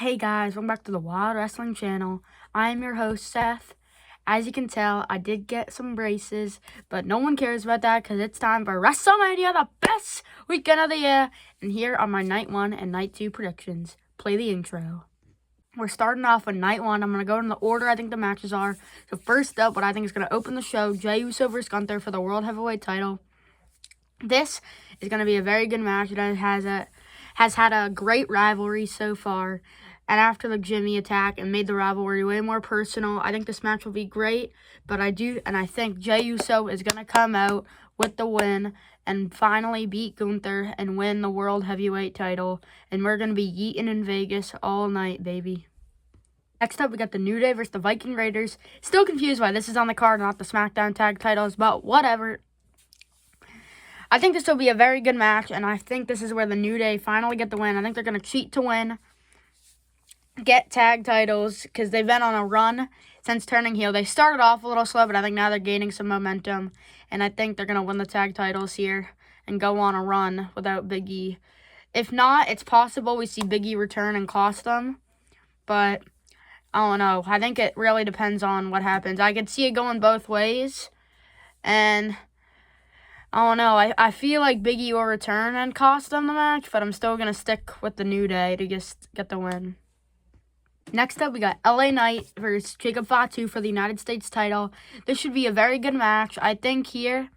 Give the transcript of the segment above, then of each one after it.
Hey guys, welcome back to the Wild Wrestling channel. I am your host, Seth. As you can tell, I did get some braces, but no one cares about that because it's time for WrestleMania, the best weekend of the year. And here are my Night 1 and Night 2 predictions. Play the intro. We're starting off with Night 1. I'm going to go in the order I think the matches are. So first up, what I think is going to open the show, Jey Uso vs. Gunther for the World Heavyweight title. This is going to be a very good match. It has had a great rivalry so far. And after the Jimmy attack, and made the rivalry way more personal. I think this match will be great, but I think Jey Uso is going to come out with the win and finally beat Gunther and win the World Heavyweight title. And we're going to be yeeting in Vegas all night, baby. Next up, we got the New Day versus the Viking Raiders. Still confused why this is on the card, not the SmackDown tag titles, but whatever. I think this will be a very good match, and I think this is where the New Day finally get the win. I think they're going to cheat to win, get tag titles, because they've been on a run since turning heel. They started off a little slow, but I think now they're gaining some momentum, and I think they're going to win the tag titles here and go on a run without Big E. If not, it's possible we see Big E return and cost them, but I don't know. I think it really depends on what happens. I could see it going both ways, and I don't know. I feel like Big E will return and cost them the match, but I'm still going to stick with the New Day to just get the win. Next up, we got LA Knight versus Jacob Fatu for the United States title. This should be a very good match. I think here,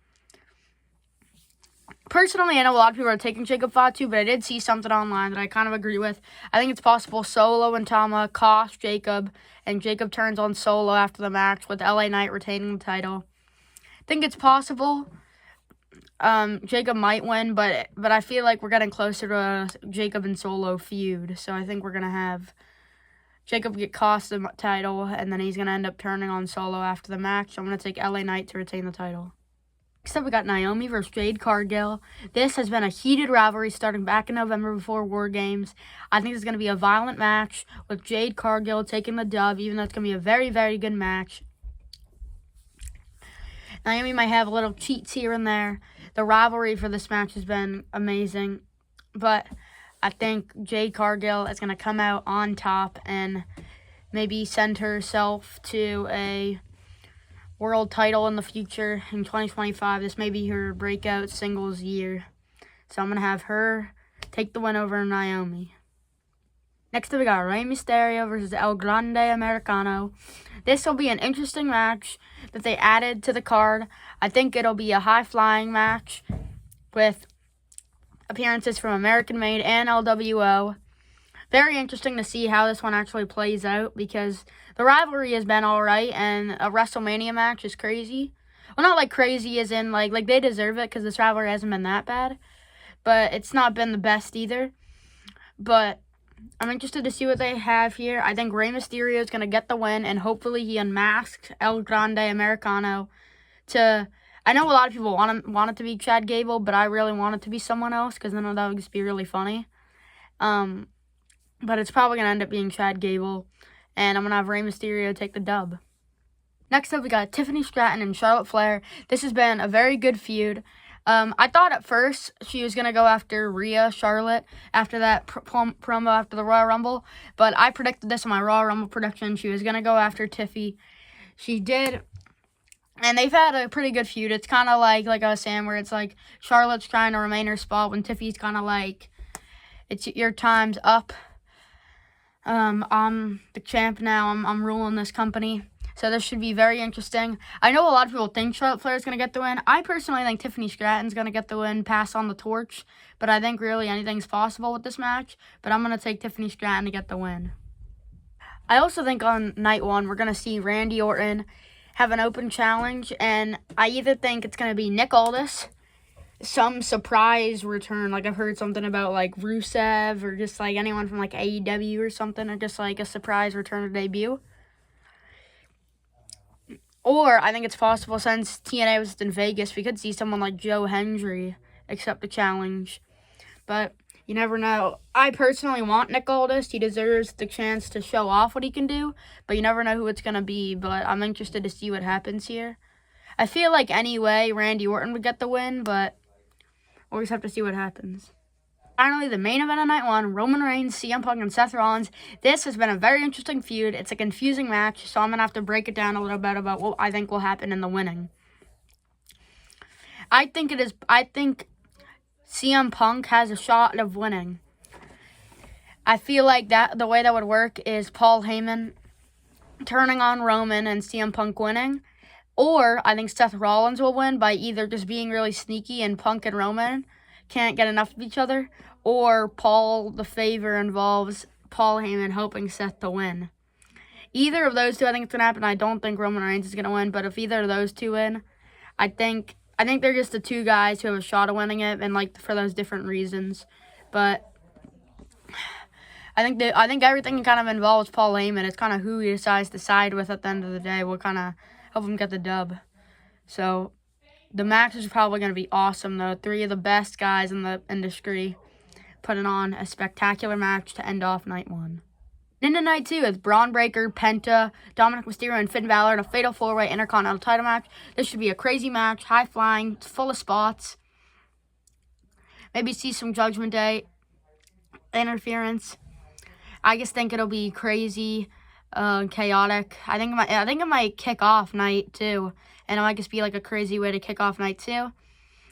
personally, I know a lot of people are taking Jacob Fatu, but I did see something online that I kind of agree with. I think it's possible Solo and Tama cost Jacob, and Jacob turns on Solo after the match with LA Knight retaining the title. I think it's possible. Jacob might win, but I feel like we're getting closer to a Jacob and Solo feud, so I think we're going to have Jacob get cost the title, and then he's going to end up turning on Solo after the match. So I'm going to take LA Knight to retain the title. Next up, we got Naomi versus Jade Cargill. This has been a heated rivalry starting back in November before War Games. I think it's going to be a violent match with Jade Cargill taking the dub, even though it's going to be a very, very good match. Naomi might have little cheats here and there. The rivalry for this match has been amazing, but I think Jade Cargill is going to come out on top and maybe send herself to a world title in the future in 2025. This may be her breakout singles year. So I'm going to have her take the win over Naomi. Next up, we got Rey Mysterio versus El Grande Americano. This will be an interesting match that they added to the card. I think it'll be a high-flying match with appearances from American Made and LWO. Very interesting to see how this one actually plays out because the rivalry has been alright and a WrestleMania match is crazy. Well, not like crazy as in like they deserve it because this rivalry hasn't been that bad, but it's not been the best either. But I'm interested to see what they have here. I think Rey Mysterio is going to get the win, and hopefully he unmasks El Grande Americano to... I know a lot of people want it to be Chad Gable, but I really want it to be someone else because then that would just be really funny. But it's probably going to end up being Chad Gable, and I'm going to have Rey Mysterio take the dub. Next up, we got Tiffany Stratton and Charlotte Flair. This has been a very good feud. I thought at first she was going to go after Charlotte after that promo after the Royal Rumble, but I predicted this in my Royal Rumble prediction. She was going to go after Tiffy. She did, and they've had a pretty good feud. It's kind of like I was saying, where it's like Charlotte's trying to remain her spot when Tiffy's kind of like, it's your time's up. I'm the champ now. I'm ruling this company. So this should be very interesting. I know a lot of people think Charlotte Flair is going to get the win. I personally think Tiffany Stratton's going to get the win, pass on the torch. But I think really anything's possible with this match. But I'm going to take Tiffany Stratton to get the win. I also think on night 1, we're going to see Randy Orton have an open challenge. And I either think it's going to be Nick Aldis, some surprise return. Like I've heard something about like Rusev or just like anyone from like AEW or something. Or just like a surprise return or debut. Or I think it's possible, since TNA was in Vegas, we could see someone like Joe Hendry accept the challenge. But you never know. I personally want Nick Aldis. He deserves the chance to show off what he can do. But you never know who it's going to be. But I'm interested to see what happens here. I feel like anyway Randy Orton would get the win, but we'll just have to see what happens. Finally, the main event of night 1, Roman Reigns, CM Punk, and Seth Rollins. This has been a very interesting feud. It's a confusing match, so I'm going to have to break it down a little bit about what I think will happen in the winning. I think CM Punk has a shot of winning. I feel like that the way that would work is Paul Heyman turning on Roman and CM Punk winning. Or I think Seth Rollins will win by either just being really sneaky and Punk and Roman can't get enough of each other, or the favor involves Paul Heyman helping Seth to win. Either of those two I think it's going to happen. I don't think Roman Reigns is going to win, but if either of those two win, I think they're just the two guys who have a shot of winning it, and like for those different reasons. But I think everything kind of involves Paul Heyman. It's kind of who he decides to side with at the end of the day will kind of help him get the dub. So the match is probably going to be awesome, though. 3 of the best guys in the industry putting on a spectacular match to end off night 1. Into night 2 is Braun Breaker, Penta, Dominic Mysterio, and Finn Balor in a fatal 4-way Intercontinental title match. This should be a crazy match, high-flying, full of spots. Maybe see some Judgment Day interference. I just think it'll be crazy, chaotic. I think it might kick off night 2, and it might just be like a crazy way to kick off night 2.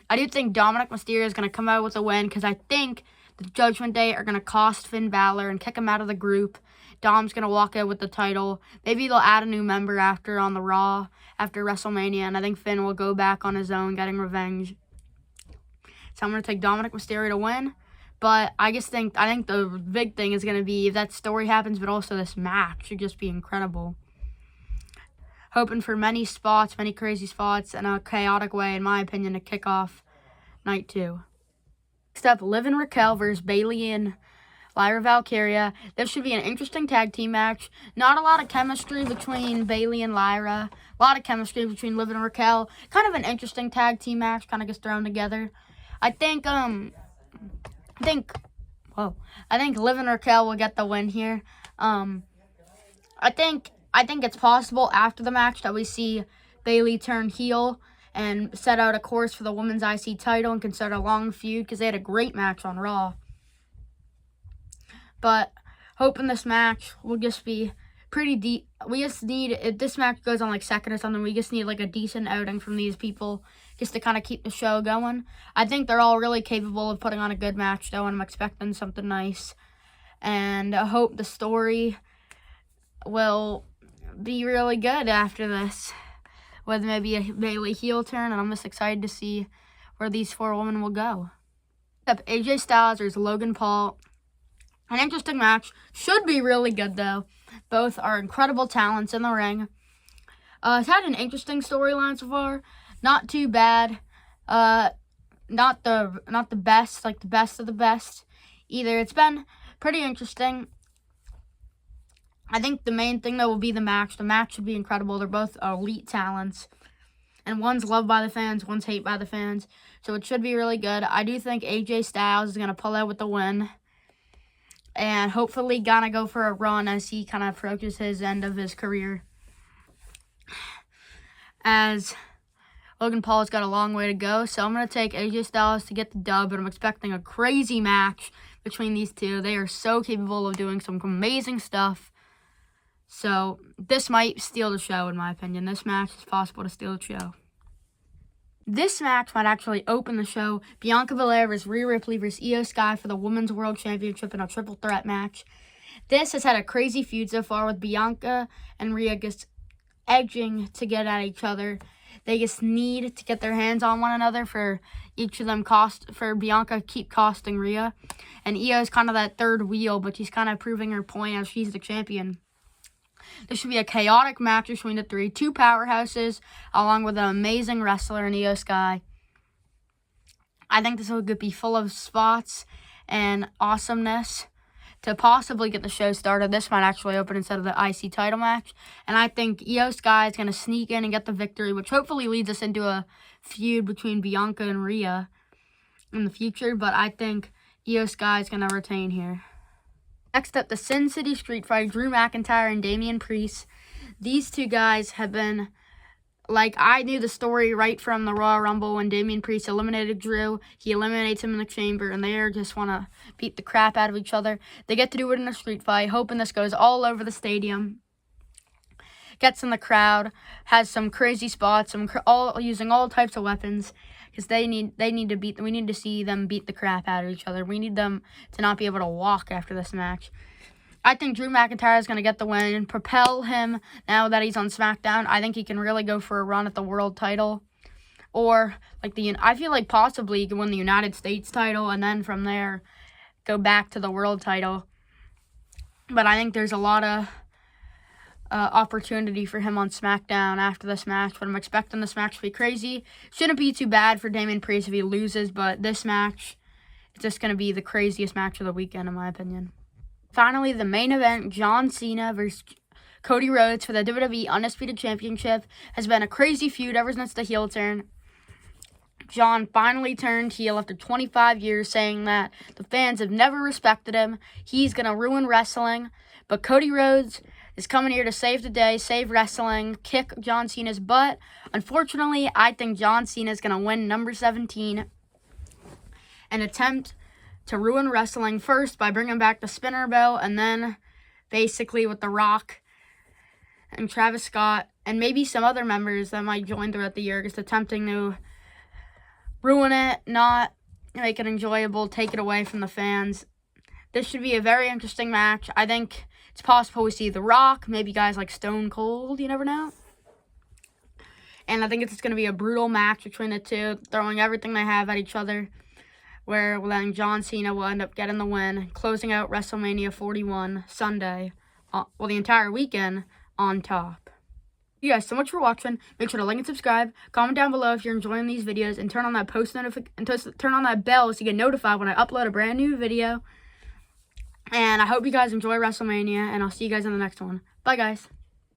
I do think Dominic Mysterio is going to come out with a win because I think the Judgment Day are going to cost Finn Balor and kick him out of the group. Dom's going to walk out with the title. Maybe they'll add a new member on the Raw after WrestleMania, and I think Finn will go back on his own, getting revenge. So I'm going to take Dominic Mysterio to win. But I think the big thing is going to be if that story happens, but also this match should just be incredible. Hoping for many crazy spots, and a chaotic way, in my opinion, to kick off night 2. Next up, Liv and Raquel versus Bayley and Lyra Valkyria. This should be an interesting tag team match. Not a lot of chemistry between Bayley and Lyra. A lot of chemistry between Liv and Raquel. Kind of an interesting tag team match, kind of gets thrown together. I think Liv and Raquel will get the win here. I think it's possible after the match that we see Bayley turn heel and set out a course for the women's IC title and can start a long feud because they had a great match on Raw. But hoping this match will just be pretty deep. We just need, if this match goes on like second or something, we just need like a decent outing from these people just to kind of keep the show going. I think they're all really capable of putting on a good match, though, and I'm expecting something nice. And I hope the story will be really good after this, with maybe a Bayley heel turn, and I'm just excited to see where these 4 women will go. AJ Styles versus Logan Paul. An interesting match. Should be really good, though. Both are incredible talents in the ring. It's had an interesting storyline so far. Not too bad. Not the best, like the best of the best either. It's been pretty interesting. I think the main thing, though, will be the match. The match should be incredible. They're both elite talents. And one's loved by the fans, one's hated by the fans. So it should be really good. I do think AJ Styles is going to pull out with the win. And hopefully gonna go for a run as he kind of approaches his end of his career. As Logan Paul's got a long way to go. So I'm going to take AJ Styles to get the dub. But I'm expecting a crazy match between these two. They are so capable of doing some amazing stuff. So this might steal the show, in my opinion. This match is possible to steal the show. This match might actually open the show. Bianca Belair versus Rhea Ripley versus Io Sky for the Women's World Championship in a triple threat match. This has had a crazy feud so far with Bianca and Rhea just edging to get at each other. They just need to get their hands on one another for each of them for Bianca keep costing Rhea. And Io's kind of that third wheel, but she's kind of proving her point as she's the champion. This should be a chaotic match between the 3. 2 powerhouses, along with an amazing wrestler in Io Sky. I think this will be full of spots and awesomeness to possibly get the show started. This might actually open instead of the IC title match. And I think Io Sky is going to sneak in and get the victory, which hopefully leads us into a feud between Bianca and Rhea in the future. But I think Io Sky is going to retain here. Next up, the Sin City Street Fight, Drew McIntyre and Damian Priest. These two guys have been like, I knew the story right from the Royal Rumble when Damian Priest eliminated Drew. He eliminates him in the chamber, and they just want to beat the crap out of each other. They get to do it in a street fight, hoping this goes all over the stadium. Gets in the crowd, has some crazy spots, using all types of weapons, because we need to see them beat the crap out of each other. We need them to not be able to walk after this match. I think Drew McIntyre is going to get the win and propel him now that he's on SmackDown. I think he can really go for a run at the world title. Or, I feel like possibly he can win the United States title and then from there go back to the world title. But I think there's a lot of opportunity for him on SmackDown after this match. But I'm expecting this match to be crazy. Shouldn't be too bad for Damian Priest if he loses, but this match is just going to be the craziest match of the weekend, in my opinion. Finally, the main event, John Cena versus Cody Rhodes for the WWE Undisputed Championship, has been a crazy feud ever since the heel turn. John finally turned heel after 25 years, saying that the fans have never respected him. He's going to ruin wrestling. But Cody Rhodes is coming here to save the day, save wrestling, kick John Cena's butt. Unfortunately, I think John Cena is going to win number 17 and attempt to ruin wrestling first by bringing back the spinner bell, and then basically with The Rock and Travis Scott and maybe some other members that might join throughout the year, just attempting to ruin it, not make it enjoyable, take it away from the fans. This should be a very interesting match. I think it's possible we see The Rock, maybe guys like Stone Cold, you never know. And I think it's going to be a brutal match between the two, throwing everything they have at each other, where then John Cena will end up getting the win, closing out WrestleMania 41 Sunday, the entire weekend on top. Thank you guys so much for watching. Make sure to like and subscribe. Comment down below if you're enjoying these videos, and turn on that turn on that bell so you get notified when I upload a brand new video. And I hope you guys enjoy WrestleMania, and I'll see you guys in the next one. Bye, guys.